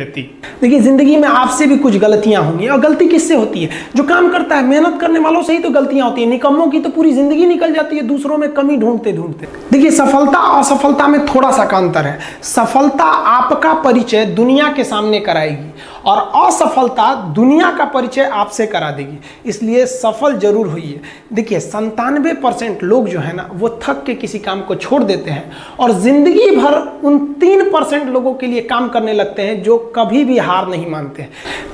देखिए, जिंदगी में आपसे भी कुछ गलतियां होंगी, और गलती किससे होती है? जो काम करता है, मेहनत करने वालों से ही तो गलतियां होती है। निकम्मों की तो पूरी जिंदगी निकल जाती है दूसरों में कमी ढूंढते ढूंढते। देखिए, सफलता और असफलता में थोड़ा सा अंतर है। सफलता आपका परिचय दुनिया के सामने कराएगी और असफलता दुनिया का परिचय आपसे करा देगी। इसलिए सफल जरूर होइए। देखिए, 97% लोग जो है ना, वो थक के किसी काम को छोड़ देते हैं और जिंदगी भर उन 3% लोगों के लिए काम करने लगते हैं जो कभी भी हार नहीं मानते।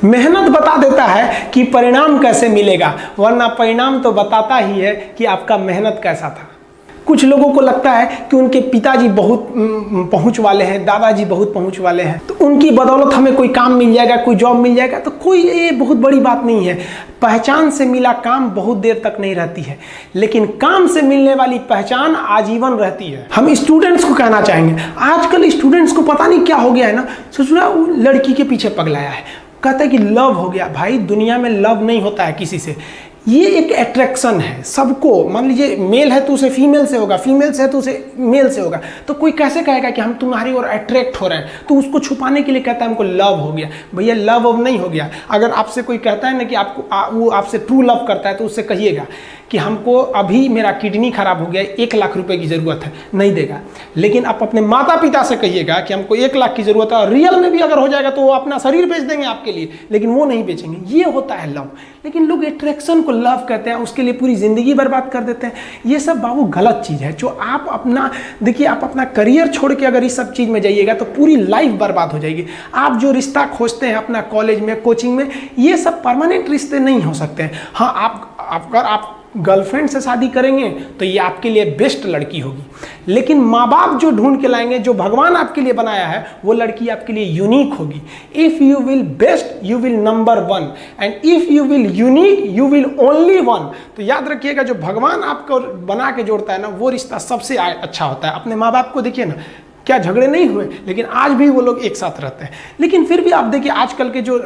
मेहनत बता देता है कि परिणाम कैसे मिलेगा, वरना परिणाम तो बताता ही है कि आपका मेहनत कैसा था। कुछ लोगों को लगता है कि उनके पिताजी बहुत पहुंच वाले हैं, दादाजी बहुत पहुंच वाले हैं, तो उनकी बदौलत हमें कोई काम मिल जाएगा, कोई जॉब मिल जाएगा। तो कोई ये बहुत बड़ी बात नहीं है। पहचान से मिला काम बहुत देर तक नहीं रहती है, लेकिन काम से मिलने वाली पहचान आजीवन रहती है। हम स्टूडेंट्स को कहना चाहेंगे, आजकल स्टूडेंट्स को पता नहीं क्या हो गया है ना, सोचना लड़की के पीछे पगलाया है, कहता है कि लव हो गया। भाई, दुनिया में लव नहीं होता है किसी से। ये एक अट्रैक्शन है सबको। मान लीजिए मेल है तो उसे फीमेल से होगा, फीमेल से है तो उसे मेल से होगा। तो कोई कैसे कहेगा कि हम तुम्हारी ओर अट्रैक्ट हो रहे हैं? तो उसको छुपाने के लिए कहता है हमको लव हो गया। भैया, लव अब नहीं हो गया। अगर आपसे कोई कहता है ना कि वो आपसे ट्रू लव करता है, तो उससे कहिएगा कि हमको अभी मेरा किडनी खराब हो गया, 1 लाख रुपए की ज़रूरत है, नहीं देगा। लेकिन आप अपने माता पिता से कहिएगा कि हमको 1 लाख की ज़रूरत है, और रियल में भी अगर हो जाएगा तो वो अपना शरीर बेच देंगे आपके लिए, लेकिन वो नहीं बेचेंगे। ये होता है लव। लेकिन लोग अट्रैक्शन को लव कहते हैं, उसके लिए पूरी ज़िंदगी बर्बाद कर देते हैं। ये सब बाबू गलत चीज़ है। जो आप अपना देखिए, आप अपना करियर छोड़ के अगर इस सब चीज़ में जाइएगा तो पूरी लाइफ बर्बाद हो जाएगी। आप जो रिश्ता खोजते हैं अपना कॉलेज में, कोचिंग में, ये सब परमानेंट रिश्ते नहीं हो सकते हैं। हाँ, अगर आप गर्लफ्रेंड से शादी करेंगे तो ये आपके लिए बेस्ट लड़की होगी, लेकिन माँ बाप जो ढूंढ के लाएंगे, जो भगवान आपके लिए बनाया है, वो लड़की आपके लिए यूनिक होगी। If you will best you will number 1, and if you will unique you will only 1। तो याद रखिएगा, जो भगवान आपको बना के जोड़ता है ना, वो रिश्ता सबसे अच्छा होता है। अपने माँ बाप को देखिए ना, क्या झगड़े नहीं हुए, लेकिन आज भी वो लोग एक साथ रहते हैं। लेकिन फिर भी आप देखिए, आजकल के जो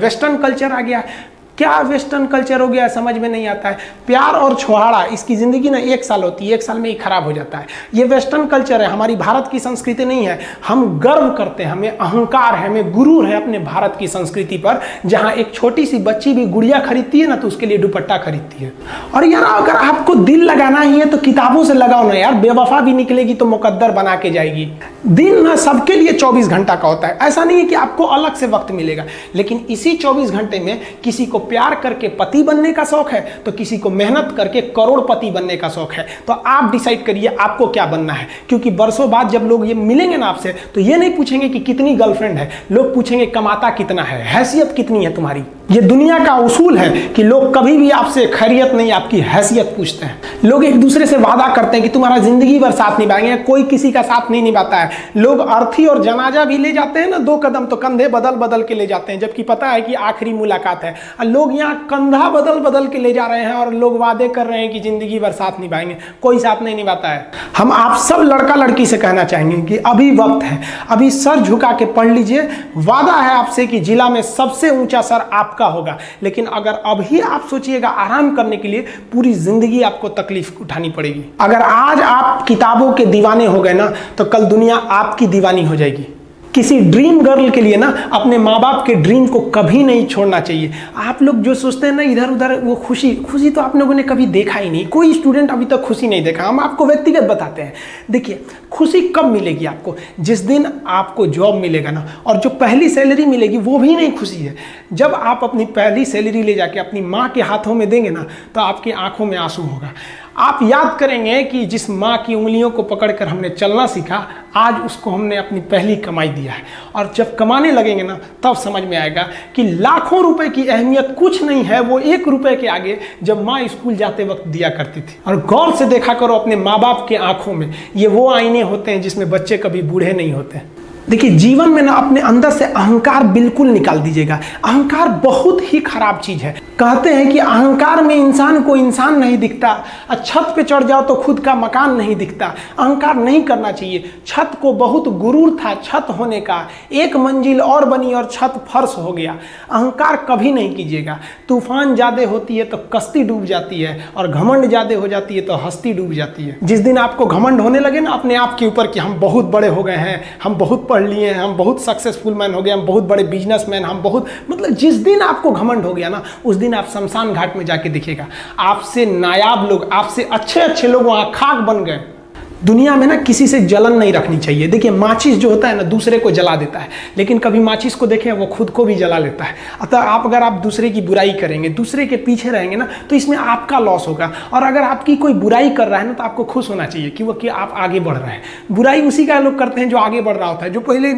वेस्टर्न कल्चर आ गया है, क्या वेस्टर्न कल्चर हो गया, समझ में नहीं आता है। प्यार और छुहाड़ा, इसकी ज़िंदगी ना 1 साल होती है, 1 साल में ही खराब हो जाता है। ये वेस्टर्न कल्चर है, हमारी भारत की संस्कृति नहीं है। हम गर्व करते हैं, हमें अहंकार है, हमें गुरूर है अपने भारत की संस्कृति पर। जहाँ एक छोटी सी बच्ची भी गुड़िया खरीदती है ना, तो उसके लिए दुपट्टा खरीदती है। और यार, अगर आपको दिल लगाना ही है तो किताबों से लगाओ ना यार। बेवफा भी निकलेगी तो मुकद्दर बना के जाएगी। दिन ना सबके लिए 24 घंटा का होता है। ऐसा नहीं है कि आपको अलग से वक्त मिलेगा, लेकिन इसी 24 घंटे में किसी को प्यार करके पति बनने का शौक है, तो किसी को मेहनत करके करोड़पति बनने का शौक है। तो आप डिसाइड करिए आपको क्या बनना है। क्योंकि बरसों बाद जब लोग ये मिलेंगे ना आपसे, तो ये नहीं पूछेंगे कि कितनी गर्लफ्रेंड है, लोग पूछेंगे कमाता कितना है, हैसियत कितनी है तुम्हारी। ये दुनिया का उसूल है कि लोग कभी भी आपसे खैरियत नहीं, आपकी हैसियत पूछते हैं। लोग एक दूसरे से वादा करते हैं कि तुम्हारा जिंदगी भर साथ निभाएंगे। कोई किसी का साथ नहीं निभाता है। लोग अर्थी और जनाजा भी ले जाते हैं ना 2 कदम, तो कंधे बदल बदल के ले जाते हैं, जबकि पता है कि आखिरी मुलाकात है। और लोग यहाँ कंधा बदल बदल के ले जा रहे हैं और लोग वादे कर रहे हैं कि जिंदगी भर साथ निभाएंगे। कोई साथ नहीं निभाता है। हम आप सब लड़का लड़की से कहना चाहेंगे कि अभी वक्त है, अभी सर झुका के पढ़ लीजिए। वादा है आपसे कि जिला में सबसे ऊंचा सर आपका होगा। लेकिन अगर अभी आप सोचिएगा आराम करने के लिए, पूरी जिंदगी आपको तकलीफ उठानी पड़ेगी। अगर आज आप किताबों के दीवाने हो गए ना, तो कल दुनिया आपकी दीवानी हो जाएगी। किसी ड्रीम गर्ल के लिए ना अपने माँ बाप के ड्रीम को कभी नहीं छोड़ना चाहिए। आप लोग जो सोचते हैं ना इधर उधर, वो खुशी तो आप लोगों ने कभी देखा ही नहीं। कोई स्टूडेंट अभी तक खुशी नहीं देखा। हम आपको व्यक्तिगत बताते हैं। देखिए, खुशी कब मिलेगी आपको? जिस दिन आपको जॉब मिलेगा ना, और जो पहली सैलरी मिलेगी वो भी नहीं खुशी है। जब आप अपनी पहली सैलरी ले जाके अपनी माँ के हाथों में देंगे ना, तो आपकी आंखों में आंसू होगा। आप याद करेंगे कि जिस माँ की उंगलियों को पकड़कर हमने चलना सीखा, आज उसको हमने अपनी पहली कमाई दिया है। और जब कमाने लगेंगे ना, तब समझ में आएगा कि लाखों रुपए की अहमियत कुछ नहीं है, वो 1 रुपए के आगे जब माँ स्कूल जाते वक्त दिया करती थी। और गौर से देखा करो अपने माँ बाप के आंखों में, ये वो आईने होते हैं जिसमें बच्चे कभी बूढ़े नहीं होते। देखिए, जीवन में ना अपने अंदर से अहंकार बिल्कुल निकाल दीजिएगा। अहंकार बहुत ही खराब चीज है। कहते हैं कि अहंकार में इंसान को इंसान नहीं दिखता, और छत पे चढ़ जाओ तो खुद का मकान नहीं दिखता। अहंकार नहीं करना चाहिए। छत को बहुत गुरूर था छत होने का, 1 मंजिल और बनी और छत फर्श हो गया। अहंकार कभी नहीं कीजिएगा। तूफान ज्यादा होती है तो कश्ती डूब जाती है, और घमंड ज्यादा हो जाती है तो हस्ती डूब जाती है। जिस दिन आपको घमंड होने लगे ना अपने आप के ऊपर कि हम बहुत बड़े हो गए हैं, हम बहुत पढ़ लिए हैं, हम बहुत सक्सेसफुल मैन हो गए, हम बहुत बड़े बिजनेसमैन, हम बहुत, मतलब जिस दिन आपको घमंड हो गया ना, उस दिन आप शमशान घाट में जाके दिखेगा आपसे नायाब लोग, आपसे अच्छे अच्छे लोग वहाँ खाक बन गए। दुनिया में ना किसी से जलन नहीं रखनी चाहिए। देखिए माचिस जो होता है ना दूसरे को जला देता है, लेकिन कभी माचिस को देखें वो खुद को भी जला लेता है। अतः अगर आप दूसरे की बुराई करेंगे, दूसरे के पीछे रहेंगे ना, तो इसमें आपका लॉस होगा। और अगर आपकी कोई बुराई कर रहा है ना, तो आपको खुश होना चाहिए कि आप आगे बढ़ रहे हैं। बुराई उसी का लोग करते हैं जो आगे बढ़ रहा होता है, जो पहले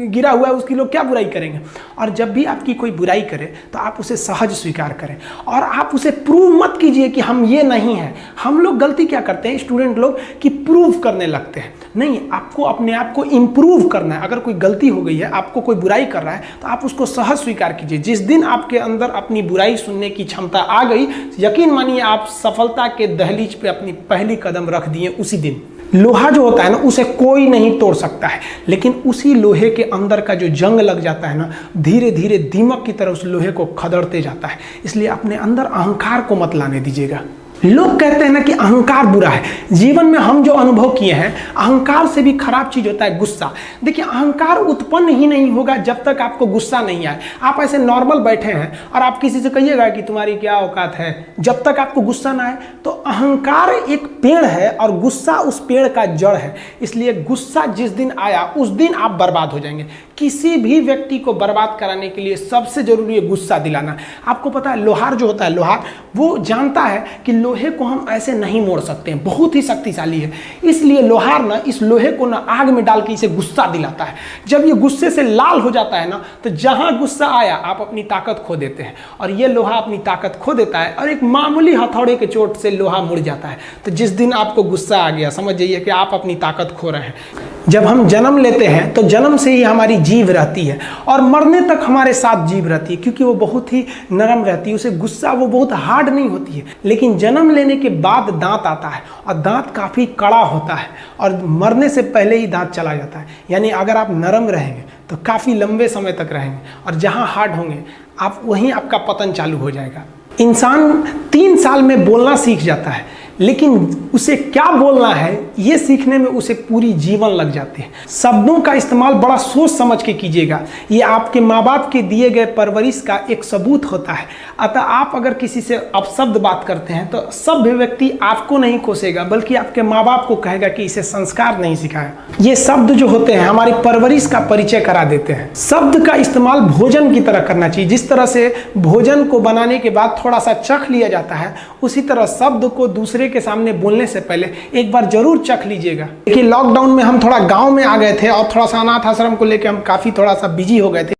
गिरा हुआ है उसकी लोग क्या बुराई करेंगे। और जब भी आपकी कोई बुराई करे तो आप उसे सहज स्वीकार करें, और आप उसे प्रूव मत कीजिए कि हम ये नहीं हैं। हम लोग गलती क्या करते हैं स्टूडेंट लोग, कि प्रूव करने लगते हैं। नहीं, आपको अपने आप को इंप्रूव करना है। अगर कोई गलती हो गई है, आपको कोई बुराई कर रहा है, तो आप उसको सहज स्वीकार कीजिए। जिस दिन आपके अंदर अपनी बुराई सुनने की क्षमता आ गई, यकीन मानिए आप सफलता के दहलीज पे अपनी पहली कदम रख दिए उसी दिन। लोहा जो होता है ना, उसे कोई नहीं तोड़ सकता है, लेकिन उसी लोहे के अंदर का जो जंग लग जाता है ना, धीरे धीरे दीमक की तरह उस लोहे को खदड़ते जाता है। इसलिए अपने अंदर अहंकार को मत लाने दीजिएगा। लोग कहते हैं ना कि अहंकार बुरा है। जीवन में हम जो अनुभव किए हैं, अहंकार से भी खराब चीज होता है गुस्सा। देखिए अहंकार उत्पन्न ही नहीं होगा जब तक आपको गुस्सा नहीं आए। आप ऐसे नॉर्मल बैठे हैं और आप किसी से कहिएगा कि तुम्हारी क्या औकात है, जब तक आपको गुस्सा ना आए। तो अहंकार एक पेड़ है और गुस्सा उस पेड़ का जड़ है। इसलिए गुस्सा जिस दिन आया उस दिन आप बर्बाद हो जाएंगे। किसी भी व्यक्ति को बर्बाद कराने के लिए सबसे जरूरी है गुस्सा दिलाना। आपको पता है लोहार जो होता है, लोहार वो जानता है कि लोहे को हम ऐसे नहीं मोड़ सकते हैं, बहुत ही शक्तिशाली है। इसलिए लोहार ना इस लोहे को ना आग में डाल के इसे गुस्सा दिलाता है। जब ये गुस्से से लाल हो जाता है ना, तो जहां गुस्सा आया आप अपनी ताकत खो देते हैं। और ये लोहा अपनी ताकत खो देता है और एक मामूली हथौड़े के चोट से लोहा मुड़ जाता है। तो जिस दिन आपको गुस्सा आ गया, समझ जाइए कि आप अपनी ताकत खो रहे हैं। जब हम जन्म लेते हैं तो जन्म से ही हमारी जीभ रहती है और मरने तक हमारे साथ जीभ रहती है, क्योंकि वो बहुत ही नरम रहती है। उसे गुस्सा वो बहुत हार्ड नहीं होती है। लेकिन जन्म लेने के बाद दांत आता है और दांत काफ़ी कड़ा होता है और मरने से पहले ही दांत चला जाता है। यानी अगर आप नरम रहेंगे तो काफ़ी लंबे समय तक रहेंगे, और जहाँ हार्ड होंगे आप वहीं आपका पतन चालू हो जाएगा। इंसान 3 साल में बोलना सीख जाता है, लेकिन उसे क्या बोलना है ये सीखने में उसे पूरी जीवन लग जाती है। शब्दों का इस्तेमाल बड़ा सोच समझ के कीजिएगा। ये आपके माँ बाप के दिए गए परवरिश का एक सबूत होता है। अतः आप अगर किसी से अपशब्द बात करते हैं तो सभ्य व्यक्ति आपको नहीं कोसेगा, बल्कि आपके माँ बाप को कहेगा कि इसे संस्कार नहीं सिखाया। ये शब्द जो होते हैं हमारी परवरिश का परिचय करा देते हैं। शब्द का इस्तेमाल भोजन की तरह करना चाहिए। जिस तरह से भोजन को बनाने के बाद थोड़ा सा चख लिया जाता है, उसी तरह शब्द को दूसरे के सामने बोलने से पहले एक बार जरूर चख लीजिएगा। देखिए लॉकडाउन में हम थोड़ा गांव में आ गए थे और थोड़ा सा अनाथ आश्रम को लेकर हम काफी थोड़ा सा बिजी हो गए थे।